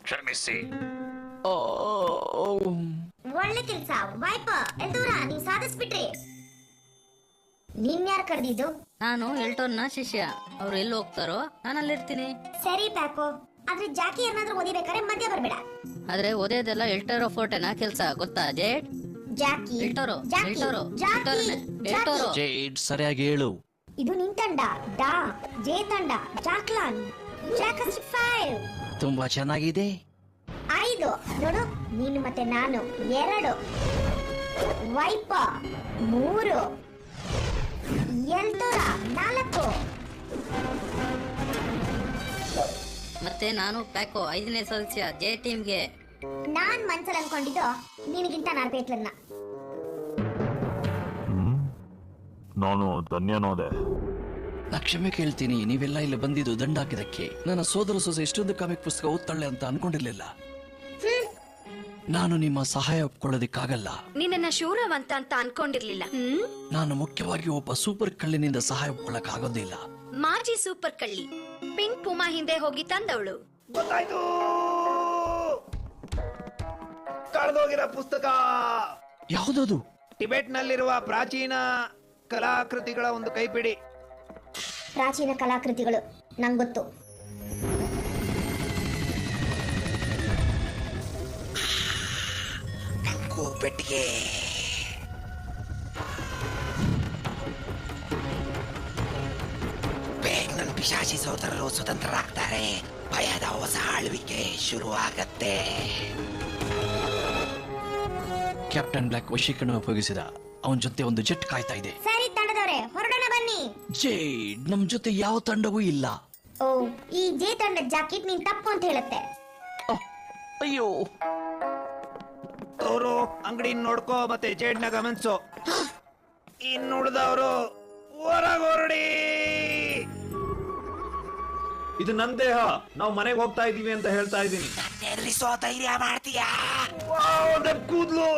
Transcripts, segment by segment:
ಕ್ಷಮಿಸಿ. ಒಳ್ಳೆ ಕೆಲ್ಸ ವೈಪ ಎಲ್ದೂರ ನೀವು ಸಾಧಿಸ್ಬಿಟ್ರಿ. ನೀನ್ ಯಾರು ಕರೆದಿದ್ದು? ನಾನು ಎಲ್ಟೋನ್ನ ಶಿಷ್ಯ. ಅವ್ರು ಎಲ್ಲಿ ಹೋಗ್ತಾರೋ ನಾನು ಅಲ್ಲಿರ್ತೀನಿ. ಸರಿ ಪ್ಯಾಕೋ, ಆದ್ರೆ ಜಾಕಿ ಏನಾದ್ರೂ ಓದಿಬೇಕಾದ್ರೆ ಮಧ್ಯ ಬರ್ಬೇಡ. ಆದ್ರೆ ಓದೋದೆಲ್ಲ ಎಲ್ಟೋರೋ ಫೋಟೋನ ಕೆಲ್ಸ ಗೊತ್ತಾ ಜೇಡ್? ಜಾಕಿ ಎಲ್ಟೋರೋ ಜಾಕಿ ಎಲ್ಟೋರೋ ಜಾಕಿ ಎಲ್ಟೋರೋ. ಜೇಡ್ ಸರಿಯಾಗಿ ಹೇಳು. ಇದು ನಿನ್ ತಂಡ ಡಾ, ಜೇ ತಂಡ ಜಾಕ್ಲಾನ್, ಜಾಕಸ್ 5. ತುಂಬಾ ಚೆನ್ನಾಗಿದೆ. 5 ನೋಡು, ನೀನು ಮತ್ತೆ ನಾನು 2, ವೈಪ 3, ಎಲ್ತೋರ 4. ಮತ್ತೆ ನಾನು ಪ್ಯಾಕೋ 5ನೇ ಸದಸ್ಯ ಜೆ ಟೀಮ್ಗೆ. ನಾನ್ ಮನ್ಸಲ್ಲಿ ಅನ್ಕೊಂಡಿದ್ದು ನಿನಗಿಂತ ನಾನು ಬೇಟ್ಲನ್ನ. ನಾನು ಧನ್ಯನಾದೆ. ನಾ ಕ್ಷಮೆ ಕೇಳ್ತೀನಿ. ನೀವೆಲ್ಲ ಇಲ್ಲಿ ಬಂದಿದ್ದು ದಂಡ ಹಾಕಿದಕ್ಕೆ. ನನ್ನ ಸೋದರ ಸೊಸೆ ಎಷ್ಟೊಂದು ಕಾಮಿಕ್ ಪುಸ್ತಕ ಓದ್ತಾಳೆ ಅಂತ ಅನ್ಕೊಂಡಿರ್ಲಿಲ್ಲ. ನಾನು ನಿಮ್ಮ ಸಹಾಯ ಒಪ್ಕೊಳ್ಳೋದಿಕ್ಕಾಗಲ್ಲ. ನಿನ್ನ ಶೂರವಂತ ಅಂತ ಅನ್ಕೊಂಡಿರ್ಲಿಲ್ಲ. ನಾನು ಮುಖ್ಯವಾಗಿ ಒಬ್ಬ ಸೂಪರ್ ಕಳ್ಳಿನಿಂದ ಸಹಾಯ ಒಪ್ಕೊಳ್ಳಕ್ ಆಗೋದಿಲ್ಲ. ಮಾಜಿ ಸೂಪರ್ ಕಳ್ಳಿ, ಪಿಂಕ್ ಪುಮಾ ಹಿಂದೆ ಹೋಗಿ ತಂದವಳು. ಗೊತ್ತಾಯ್ತು, ಕಳೆದೋಗಿರೋ ಪುಸ್ತಕ. ಯಾವುದದು? ಟಿಬೆಟ್ ನಲ್ಲಿರುವ ಪ್ರಾಚೀನ ಕಲಾಕೃತಿಗಳ ಒಂದು ಕೈಪಿಡಿ. ಪ್ರಾಚೀನ ಕಲಾಕೃತಿಗಳು ನಂಗೊತ್ತು. ಪೆಟ್ಟಿಗೆ. ಬೇಗ ನನ್ನ ಪಿಶಾಚಿ ಸೋದರರು ಸ್ವತಂತ್ರರಾಗ್ತಾರೆ. ಭಯದ ಹೊಸ ಆಳ್ವಿಕೆ ಶುರುವಾಗತ್ತೆ. ಕ್ಯಾಪ್ಟನ್ ಬ್ಲಾಕ್ ವಶೀಕರಣ ಉಪಯೋಗಿಸಿದ. ಅವನ ಜೊತೆ ಒಂದು ಜೆಟ್ ಕಾಯ್ತಾ ಇದೆ. ಸರಿ ತಂಡದವರೇ, ಹೊರಡೋಣ ಬನ್ನಿ. ಜೇಡ್, ನಮ್ ಜೊತೆ ಯಾವ ತಂಡವೂ ಇಲ್ಲ. ಓ, ಈ ಜೇ ತಂಡದ ಜಾಕೆಟ್ ನೀನ್ ತಪ್ಪು ಅಂತ ಹೇಳುತ್ತೆ. ಅಯ್ಯೋ, ಅವರು ಅಂಗಡಿ ನೋಡ್ಕೋ, ಮತ್ತೆ ಜೇಡ್ನ ಗಮನಿಸು. ಇನ್ನು ಉಳಿದವರು ಹೊರಗೋರಡಿ. ಇದು ನನ್ ದೇಹ, ನಾವು ಮನೆಗೆ ಹೋಗ್ತಾ ಇದೀವಿ ಅಂತ ಹೇಳ್ತಾ ಇದ್ದೀನಿ. ಧೈರ್ಯ ಮಾಡ್ತೀಯಾ? ಕೂದ್ಲು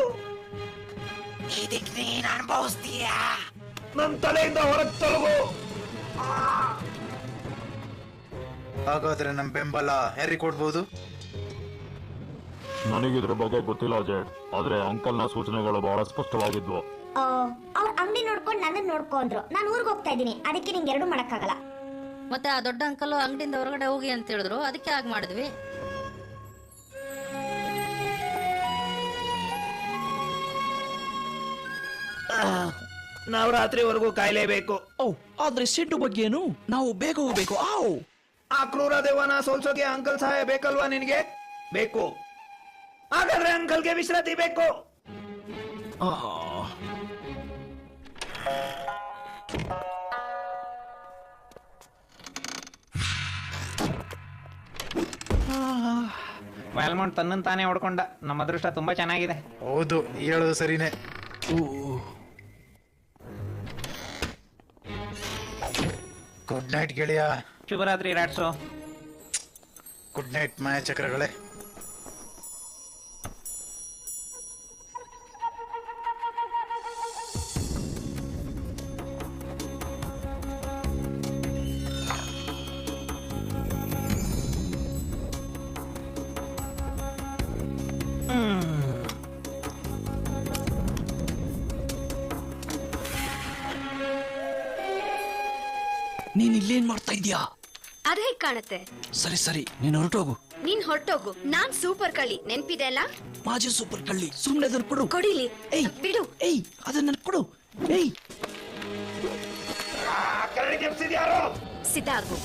ಇದಕ್ಕೆ ನೀನ್ ಅನುಭವಿಸ್ತೀಯಾ? ನನ್ ತಲೆಯಿಂದ ಹೊರಗೆ ತೊಲಗು. ಹಾಗಾದ್ರೆ ನಮ್ ಬೆಂಬಲ ಯಾರಿಗೆ ಕೊಡ್ಬೋದು? ನನಗಿದ್ರ ಬಗ್ಗೆ ಗೊತ್ತಿಲ್ಲ ಜೇಡ್, ಆದ್ರೆ ಅಂಕಲ್ನ ಸೂಚನೆಗಳು ಬಹಳ ಸ್ಪಷ್ಟವಾಗಿದ್ವು. ಅವ್ರ ಅಂಗಡಿ ನೋಡ್ಕೊಂಡು ನನ್ನ ನೋಡ್ಕೊ ಅಂದ್ರು. ನಾನು ಊರಿಗೆ ಹೋಗ್ತಾ ಇದ್ದೀನಿ, ಅದಕ್ಕೆ ನಿಂಗೆ ಎರಡು ಮಾಡಕ್ಕಾಗಲ್ಲ. ಮತ್ತೆ ಆ ದೊಡ್ಡ ಅಂಕಲ್ ಅಂಗಡಿಯಿಂದ ಹೊರಗಡೆ ಹೋಗಿ ಅಂತ ಹೇಳಿದ್ರು, ಅದಕ್ಕೆ ಆಗ ಮಾಡಿದ್ವಿ. ನಾವು ರಾತ್ರಿವರೆಗೂ ಕಾಯ್ಲೇಬೇಕು. ಆದ್ರೆ ಸಿಡ್ಡು ಬಗ್ಗೆ ಏನು? ನಾವು ಬೇಗ ಹೋಗ್ಬೇಕು. ಆ ಕ್ರೂರ ದೇವನ ಸೋಲ್ಸೋಕೆ ಅಂಕಲ್ ಸಹಾಯ ಬೇಕಲ್ವಾ ನಿನಗೆ? ಬೇಕು. ಹಾಗಾದ್ರೆ ಅಂಕಲ್ಗೆ ವಿಶ್ರಾಂತಿ ಬೇಕು. ವ್ಯಾಲ್ಮೌಂಟ್ ತನ್ನನ್ ತಾನೇ ಹೊಡ್ಕೊಂಡ. ನಮ್ಮ ಅದೃಷ್ಟ ತುಂಬಾ ಚೆನ್ನಾಗಿದೆ. ಹೌದು, ಹೇಳೋದು ಸರಿನೇ. ಗುಡ್ ನೈಟ್ ಗೆಳೆಯ. ಶುಭರಾತ್ರಿ ರಾಟ್ಸು. ಗುಡ್ ನೈಟ್ ಮಾಯ ಚಕ್ರಗಳೇ. ನೀನ್ ಇಲ್ಲೇನ್ ಮಾಡ್ತಾ ಇದ್ಯಾ? ಅದೇ ಕಾಣುತ್ತೆ. ಸರಿ ಸರಿ, ನೀನ್ ಹೊರಟೋಗು. ನೀನ್ ಹೊರಟೋಗು. ನಾನ್ ಸೂಪರ್ ಕಳ್ಳಿ, ನೆನ್ಪಿದೆ ಅಲ್ಲ? ಮಾಜಿ ಸೂಪರ್ ಕಳ್ಳಿ. ಸುಮ್ನೆ ಅದನ್ನ ಕೊಡು. ಕೊಡಿಲಿ. ಏಯ್ ಬಿಡು. ಏಯ್, ಅದನ್ನ ಕೊಡು. ಏಯ್, ಸಿದ್ಧಾಗು.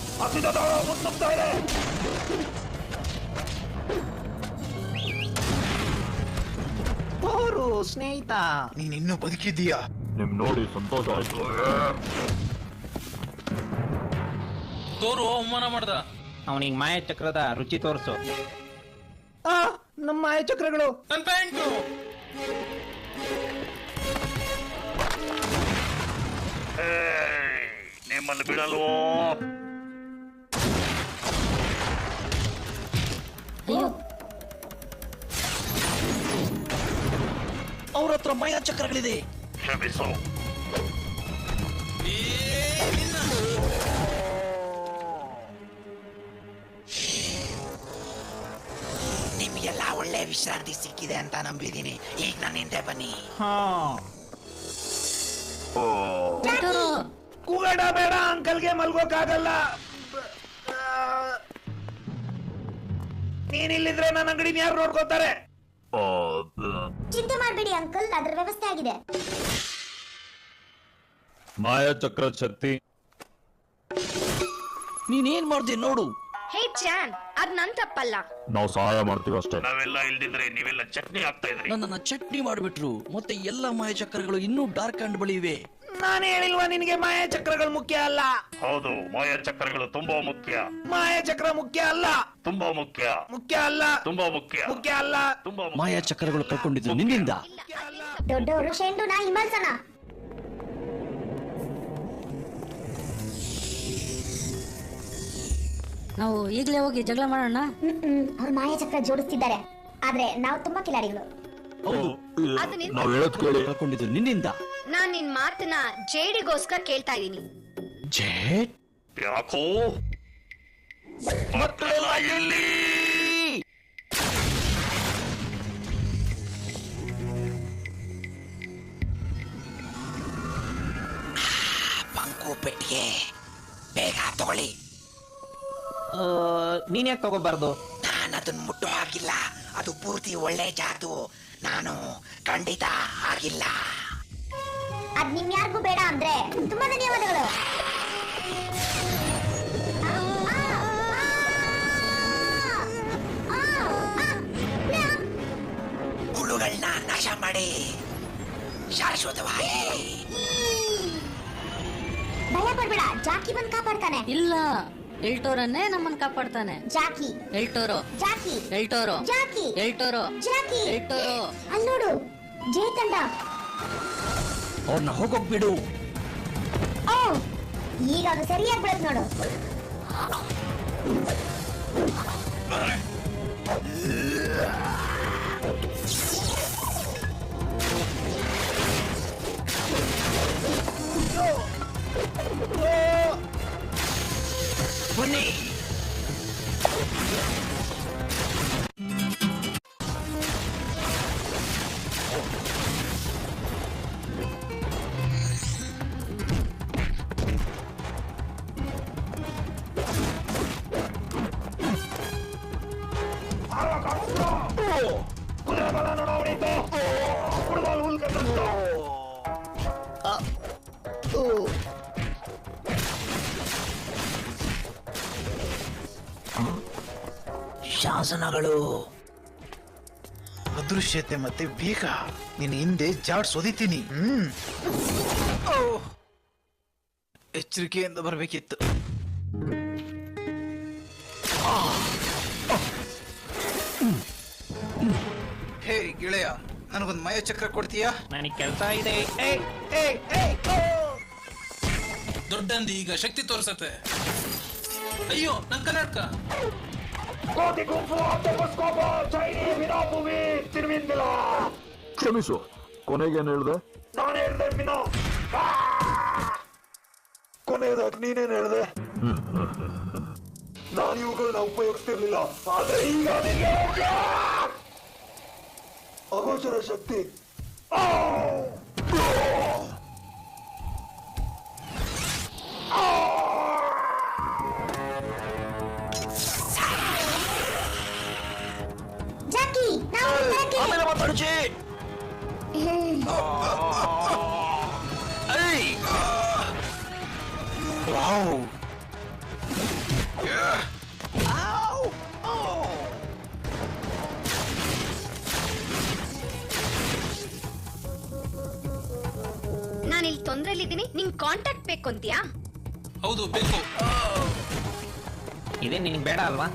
ಸ್ನೇಹಿತ, ನೀನ್ ಇನ್ನೂ ಬದುಕಿದ್ದೀಯಾ? ನಿಮ್ ನೋಡಿ ಸಂತೋಷ ಆಯ್ತು. ಅವಮಾನ ಮಾಡ್ದ. ಅವನಿಗೆ ಮಾಯ ಚಕ್ರದ ರುಚಿ ತೋರಿಸು. ನಮ್ಮ ಮಾಯ ಚಕ್ರಗಳು. ನಿಮ್ಮನ್ನು ಬಿಡಲ್ವೋ? ಅವ್ರ ಹತ್ರ ಮಾಯ ಚಕ್ರಗಳಿದೆ. ಕ್ಷಮಿಸು. ನಿಮ್ಗೆಲ್ಲ ಒಳ್ಳೆ ವಿಶ್ರಾಂತಿ ಸಿಕ್ಕಿದೆ ಅಂತ ನಂಬಿದೀನಿ. ಈಗ ನನ್ನ ಹಿಂದೆ ಬನ್ನಿ. ಹಾ ಎಲ್ಟೋರೋ ಕೂಗಾಡ ಬೇಡ, ಅಂಕಲ್ಗೆ ಮಲ್ಗೋಕ್ಕಾಗಲ್ಲ. ನೀನಿಲ್ಲಿದ್ರೆ ನನ್ನ ಅಂಗಡಿನ ಯಾರು ನೋಡ್ಕೋತಾರೆ? ಚಿಂತೆ ಮಾಡಬೇಡಿ ಅಂಕಲ್, ಅದ್ರ ವ್ಯವಸ್ಥೆ ಆಗಿದೆ. ಮಾಯಾಚಕ್ರ ಶಕ್ತಿ. ನೀನೇನ್ ಮಾಡ್ದೆ ನೋಡು. ಹೇ ಚಾನ್, ಅದ್ ನನ್ ತಪ್ಪಲ್ಲ. ನಾವು ಸಹಾಯ ಮಾಡ್ತೀವಿ ಅಷ್ಟೇ. ನಾವೆಲ್ಲ ಇಲ್ದಿದ್ರೆ ನೀವೆಲ್ಲ ಚಟ್ನಿ ಆಗ್ತಾ ಇದ್ರಿ. ನನ್ನನ್ನ ಚಟ್ನಿ ಮಾಡ್ಬಿಟ್ರು. ಮತ್ತೆ ಎಲ್ಲ ಮಾಯಚಕ್ರಗಳು ಇನ್ನೂ ಡಾರ್ಕ್ ಅಂಡ್ ಬಳಿ ಇವೆ. ನಾನು ಹೇಳಿಲ್ವಾ ನಿನಗೆ ಮಾಯಾಚಕ್ರಗಳು ಮುಖ್ಯ ಅಲ್ಲ? ಹೌದು, ಮಾಯಾಚಕ್ರಗಳು ತುಂಬಾ ಮುಖ್ಯ. ಮಾಯಾಚಕ್ರ ಮುಖ್ಯ ಅಲ್ಲ, ತುಂಬಾ ಮುಖ್ಯ. ಮುಖ್ಯ ಅಲ್ಲ, ತುಂಬಾ ಮುಖ್ಯ. ಮುಖ್ಯ ಅಲ್ಲ, ತುಂಬಾ ಮುಖ್ಯ. ಮಾಯಚಕ್ರಗಳು ಕಳ್ಕೊಂಡಿದ್ದು ನಿನ್ನಿಂದ. ದೊಡ್ಡವರು ಶೆಂಡು ನಾ ಹಿಮಲ್ಸನ. ನಾವು ಈಗಲೇ ಹೋಗಿ ಜಗಳ ಮಾಡೋಣ. ಅವ್ರು ಮಾಯಾಚಕ್ರ ಜೋಡಿಸ್ತಿದ್ದಾರೆ, ಆದ್ರೆ ನಾವು ತುಂಬಾ ಕಿಲಾಡಿಗಳು. ಹೌದು, ಅದು ನಿನ್ ನಾವ್ ಹೇಳೋದ್ ಕೇಳಿ. ಕಳ್ಕೊಂಡಿದ್ದು ನಿನ್ನಿಂದ. ನಾನ್ ನಿನ್ ಮಾತನ್ನ ಜೇಡಿಗೋಸ್ಕರ ಕೇಳ್ತಾ ಇದೀನಿ. ಜೇಟ್ ಯಾಕೋ ಮಕ್ಕಳೆಲ್ಲ ಎಲ್ಲಿ? ಬಂಕು ಪೆಟ್ಟಿಗೆ ಬೇಗ ತಗೊಳ್ಳಿ. ನೀನ್ ಯಾಕೆ ತಗೋಬಾರ್ದು? ನಾನು ಅದನ್ನ ಮುಟ್ಟೋ ಹಾಗಿಲ್ಲ. ಅದು ಪೂರ್ತಿ ಒಳ್ಳೆ ಜಾತು. ನಾನು ಖಂಡಿತ ಆಗಿಲ್ಲ. ಅದ್ ನಿಮ್ ಯಾರಿಗೂ ಬೇಡ ಅಂದ್ರೆ ತುಂಬಾ ಧನ್ಯವಾದಗಳು. ಹುಳುಗಳನ್ನ ನಾಶ ಮಾಡಿ ಶಾಶ್ವತವಾಗಿ. ಭಯ ಪಡ್ಬೇಡ, ಜಾಕಿ ಬಂದ್ ಕಾಪಾಡ್ತಾನೆ. ಇಲ್ಲ, ಎಲ್ಟೋರನ್ನೇ ನಮ್ಮನ್ನ ಕಾಪಾಡ್ತಾನೆ. ಜಾಕಿ, ಎಲ್ಟೋರೋ, ಜಾಕಿ, ಎಲ್ಟೋರೋ, ಜಾಕಿ, ಎಲ್ಟೋರೋ, ಜಾಕಿ. ಎಲ್ಟೋರೋ. ಅಲ್ಲಿ ನೋಡು, ಜೈ ತಂಡ. ಅವ್ರನ್ನ ಹೋಗೋಕ್ ಬಿಡು. ಓ, ಈಗ ಅದು ಸರಿಯಾಗಿ ಬೆಳೆದ್ ನೋಡು. ಬನ್ನಿ. ಶಾಸನಗಳು. ಅದೃಶ್ಯತೆ ಮತ್ತೆ ಬೇಗ ನಿನ್ನ ಹಿಂದೆ ಜಾಡ್ ಸೋದಿತೀನಿ. ಎಚ್ಚರಿಕೆಯಿಂದ ಬರಬೇಕಿತ್ತು. ಹೇ ಗೆಳೆಯ, ನನಗೊಂದು ಮಾಯಚಕ್ರ ಕೊಡ್ತೀಯಾ? ನನಗೆ ಕೆಲಸ ಇದೆ. ದೊಡ್ಡಂದಿ ಈಗ ಶಕ್ತಿ ತೋರಿಸತ್ತೆ. ಅಯ್ಯೋ, ನನ್ ಕನ್ನಡಕ. ಕ್ಷಮಿಸು, ಕೊನೆಗೇನ್ ಹೇಳ್ದೆ? ನಾನು ಹೇಳ್ದೆ ಮಿನೋ. ಕೊನೆಯದಾಗಿ ನೀನೇನ್ ಹೇಳ್ದೆ? ನಾನು ಇವುಗಳನ್ನ ಉಪಯೋಗಿಸ್ತಿರ್ಲಿಲ್ಲ, ಆದ್ರೆ ಈಗ ಅಗೋಚರ ಶಕ್ತಿ. ಜಾಕಿ, ನಾವು ಜಾಕಿ. ಆಮೇಲೆ ಮಾತಾಡ್ಚಿ. ವಾವ್, ನಾನಿಲ್ಲಿ ತೊಂದ್ರೆಲಿದ್ದೀನಿ, ನಿಂಗ್ ಕಾಂಟ್ಯಾಕ್ಟ್ ಬೇಕು ಅಂತೀಯಾ? ಹೌದು, ಬೇಕು. ಇದೇ ನಿನಗೆ ಬೇಡ ಅಲ್ವಾ?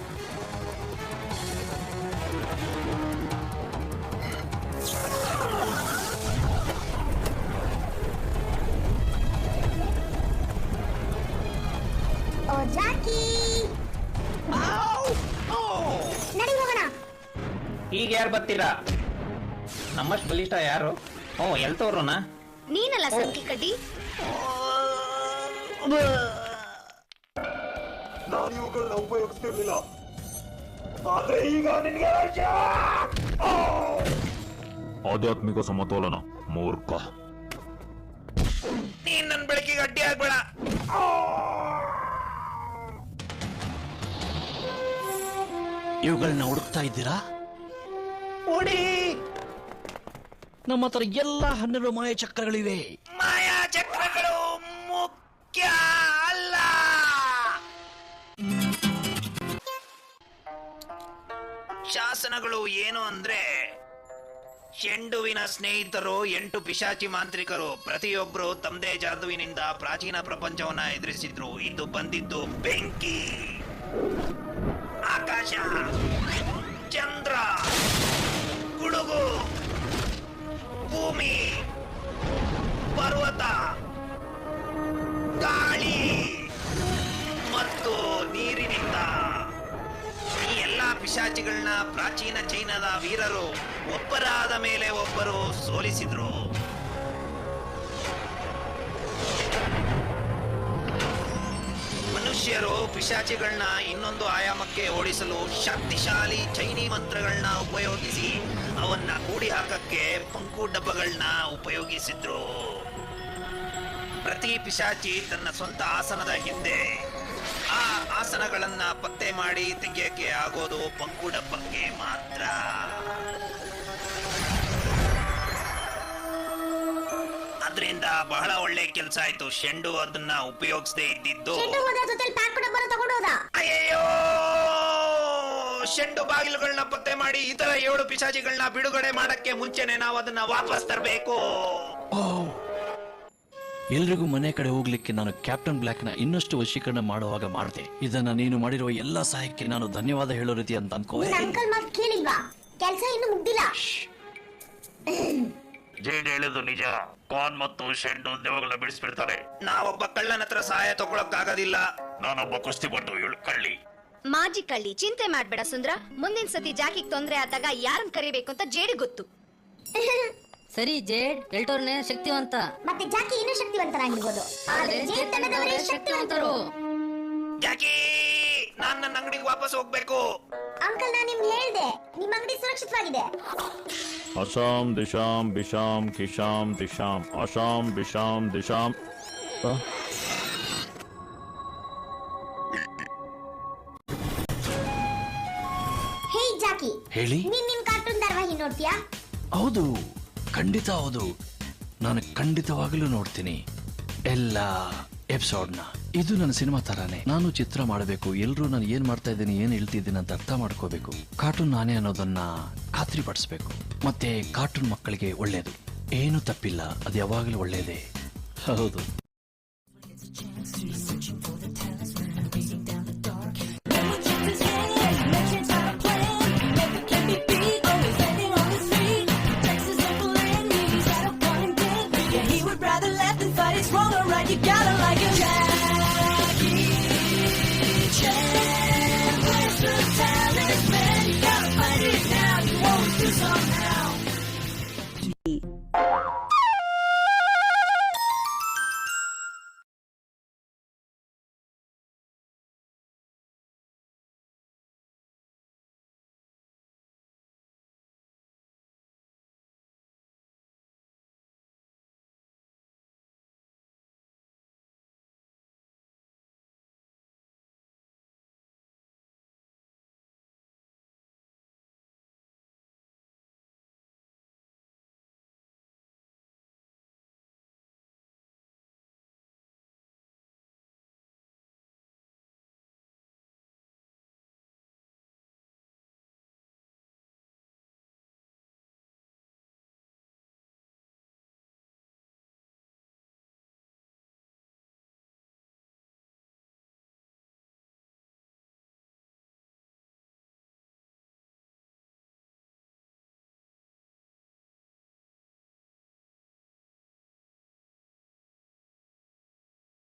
ಓ ಜಾಕಿ, ನಡಿ ಹೋಗೋಣ. ಈಗ ಯಾರು ಬರ್ತೀರಾ? ನಮ್ಮಷ್ಟು ಬಲಿಷ್ಠ ಯಾರು? ಓ, ಎಲ್ತವ್ರನಾ? ನೀನಲ್ಲ ಸಂಕಿ ಕಡ್ಡಿ. ನಾನು ಇವುಗಳನ್ನ ಉಪಯೋಗಿಸ್ತಿರ್ಲಿಲ್ಲ, ಆದ್ರೆ ಈಗ ನಿನ್ಗೆ ರಾಜ್ಯ. ಆಧ್ಯಾತ್ಮಿಕ ಸಮತೋಲನ ಮೂರ್ಖ. ನೀನ್ ನನ್ ಬೆಳಕಿಗೆ ಅಡ್ಡಿ ಆಗ್ಬೇಡ. ಇವುಗಳನ್ನ ಹುಡುಕ್ತಾ ಇದ್ದೀರಾ? ಓಡಿ. ನಮ್ಮ ಹತ್ರ ಎಲ್ಲ 12 ಮಾಯ ಚಕ್ರಗಳಿವೆ. ಮಾಯಾ ಚಕ್ರಗಳು ಮುಖ್ಯ ಅಲ್ಲ. ಶಾಸನಗಳು ಏನು ಅಂದ್ರೆ ಚೆಂಡುವಿನ ಸ್ನೇಹಿತರು 8 ಪಿಶಾಚಿ ಮಾಂತ್ರಿಕರು. ಪ್ರತಿಯೊಬ್ರು ತಮ್ಮದೇ ಜಾದುವಿನಿಂದ ಪ್ರಾಚೀನ ಪ್ರಪಂಚವನ್ನ ಎದುರಿಸಿದ್ರು. ಇದು ಬಂದಿದ್ದು ಬೆಂಕಿ, ಆಕಾಶ, ಚಂದ್ರ, ಗುಡುಗು, ಭೂಮಿ, ಪರ್ವತ, ಗಾಳಿ ಮತ್ತು ನೀರಿನಿಂದ. ಈ ಎಲ್ಲಾ ಪಿಶಾಚಿಗಳನ್ನ ಪ್ರಾಚೀನ ಚೈನಾದ ವೀರರು ಒಬ್ಬರಾದ ಮೇಲೆ ಒಬ್ಬರು ಸೋಲಿಸಿದ್ರು. ಮನುಷ್ಯರು ಪಿಶಾಚಿಗಳನ್ನ ಇನ್ನೊಂದು ಆಯಾಮಕ್ಕೆ ಓಡಿಸಲು ಶಕ್ತಿಶಾಲಿ ಚೈನಿ ಮಂತ್ರಗಳನ್ನ ಉಪಯೋಗಿಸಿ ಅವನ್ನ ಕೂಡಿ ಹಾಕಕ್ಕೆ ಪಂಕು ಡಬ್ಬಗಳನ್ನ ಉಪಯೋಗಿಸಿದ್ರು. ಪ್ರತಿ ಪಿಶಾಚಿ ತನ್ನ ಸ್ವಂತ ಆಸನದ ಹಿಂದೆ ಆ ಆಸನಗಳನ್ನ ಪತ್ತೆ ಮಾಡಿ ತೆಗೆಯಕ್ಕೆ ಆಗೋದು ಪಂಕು ಡಬ್ಬಕ್ಕೆ ಮಾತ್ರ. ಅದರಿಂದ ಬಹಳ ಒಳ್ಳೆ ಕೆಲಸ ಆಯ್ತು. ಶೆಂಡು ಅದನ್ನ ಉಪಯೋಗಿಸದೇ ಇದ್ದಿದ್ದು. ಅಯ್ಯೋ, ಶೆಂಡು ಬಾಗಿಲುಗಳನ್ನ ಪತ್ತೆ ಮಾಡಿ ಇತರ 7 ಪಿಶಾಚಿಗಳನ್ನ ಬಿಡುಗಡೆ ಮಾಡಕ್ಕೆ ಮುಂಚೆನೆ ನಾವು ಅದನ್ನ ವಾಪಸ್ ತರಬೇಕು. ಎಲ್ರಿಗೂ ಮನೆ ಕಡೆ ಹೋಗ್ಲಿಕ್ಕೆ ನಾನು ಕ್ಯಾಪ್ಟನ್ ಬ್ಲ್ಯಾಕ್ ನ ಇನ್ನಷ್ಟು ವಶೀಕರಣ ಮಾಡುವಾಗ ಮಾಡಿದೆ. ಇದನ್ನ ನೀನು ಮಾಡಿರುವ ಎಲ್ಲಾ ಸಹಾಯಕ್ಕೆ ನಾನು ಧನ್ಯವಾದ ಹೇಳೋ ರೀತಿ ಅಂತ ಅನ್ಕೋ. ಅಂಕಲ್ ಮಾತು ಕೇಳಿಲ್ವಾ? ಕೆಲಸ ಇನ್ನು ಮುಗ್ದಿಲ್ಲ. ಜೇಡ್ ಹೇಳಿದ್ದು ನಿಜ. ಕಾನ್ ಮತ್ತು ಶೆಂಡು ದೆವ್ವಗಳನ್ನ ಬಿಡಿಸ್ಬಿಡ್ತಾರೆ. ನಾವೊಬ್ಬ ಕಳ್ಳನ ಹತ್ರ ಸಹಾಯ ತಗೊಳಕ್ಕಾಗೋದಿಲ್ಲ. ನಾನೊಬ್ಬ ಕುಸ್ತಿ ಪಟ್ಟು ಕಳ್ಳಿ. ಮಾಜಿ ಕಳ್ಳಿ, ಚಿಂತೆ ಮಾಡ್ಬೇಡ ಸುಂದ್ರ. ಮುಂದಿನ ಸತಿ ಜಾಕಿಗ್ ತೊಂದ್ರೆ ಆದಾಗ ಯಾರನ್ನ ಕರಿಬೇಕು ಅಂತ ಜೇಡಿ ಗೊತ್ತು. ಸರಿ ಜೇಡ್, ಎಲ್ಟೋರ್ನೇ ಶಕ್ತಿವಂತ, ಮತ್ತೆ ಜಾಕಿ ಇನ್ನೂ ಶಕ್ತಿವಂತರಾಗಿರ್ಬೋದು. ಆದ್ರೆ ಜೇಡ್ ತಂಡದವರೇ ಶಕ್ತಿವಂತರು. ಜಾಕಿ, ನಾನ್ ನನ್ನ ಅಂಗಡಿಗೆ ವಾಪಸ್ ಹೋಗ್ಬೇಕು. ಅಂಕಲ್, ನಾನು ನಿಮ್ಗೆ ಹೇಳ್ದೆ, ನಿಮ್ಮ ಅಂಗಡಿ ಸುರಕ್ಷಿತವಾಗಿದೆ. ಅಶಾಂ ದಿಶಾಂ ಬಿಶಾಂ ಕಿಶಾಂ ದಿಶಾಂ ಅಶಾಂ ಬಿಶಾಂ ದಿಶಾಂ. ಹೇ ಜಾಕಿ, ಹೇಳಿ. ನೀನ್ ನಿಮ್ ಕಾರ್ಟೂನ್ ಧಾರಾವಾಹಿ ನೋಡ್ತೀಯಾ? ಹೌದು, ಖಂಡಿತ ಹೌದು. ನಾನು ಖಂಡಿತವಾಗಲೂ ನೋಡ್ತೀನಿ ಎಲ್ಲ ಎಪಿಸೋಡ್ನ. ಇದು ನನ್ನ ಸಿನಿಮಾ ತರಾನೇ. ನಾನು ಚಿತ್ರ ಮಾಡಬೇಕು, ಎಲ್ರೂ ನಾನು ಏನ್ ಮಾಡ್ತಾ ಇದ್ದೀನಿ, ಏನ್ ಹೇಳ್ತಿದ್ದೀನಿ ಅಂತ ಅರ್ಥ ಮಾಡ್ಕೋಬೇಕು. ಕಾರ್ಟೂನ್ ನಾನೇ ಅನ್ನೋದನ್ನ ಖಾತ್ರಿ ಪಡಿಸ್ಬೇಕು. ಮತ್ತೆ ಕಾರ್ಟೂನ್ ಮಕ್ಕಳಿಗೆ ಒಳ್ಳೇದು, ಏನು ತಪ್ಪಿಲ್ಲ, ಅದು ಯಾವಾಗಲೂ ಒಳ್ಳೇದೇ. ಹೌದು.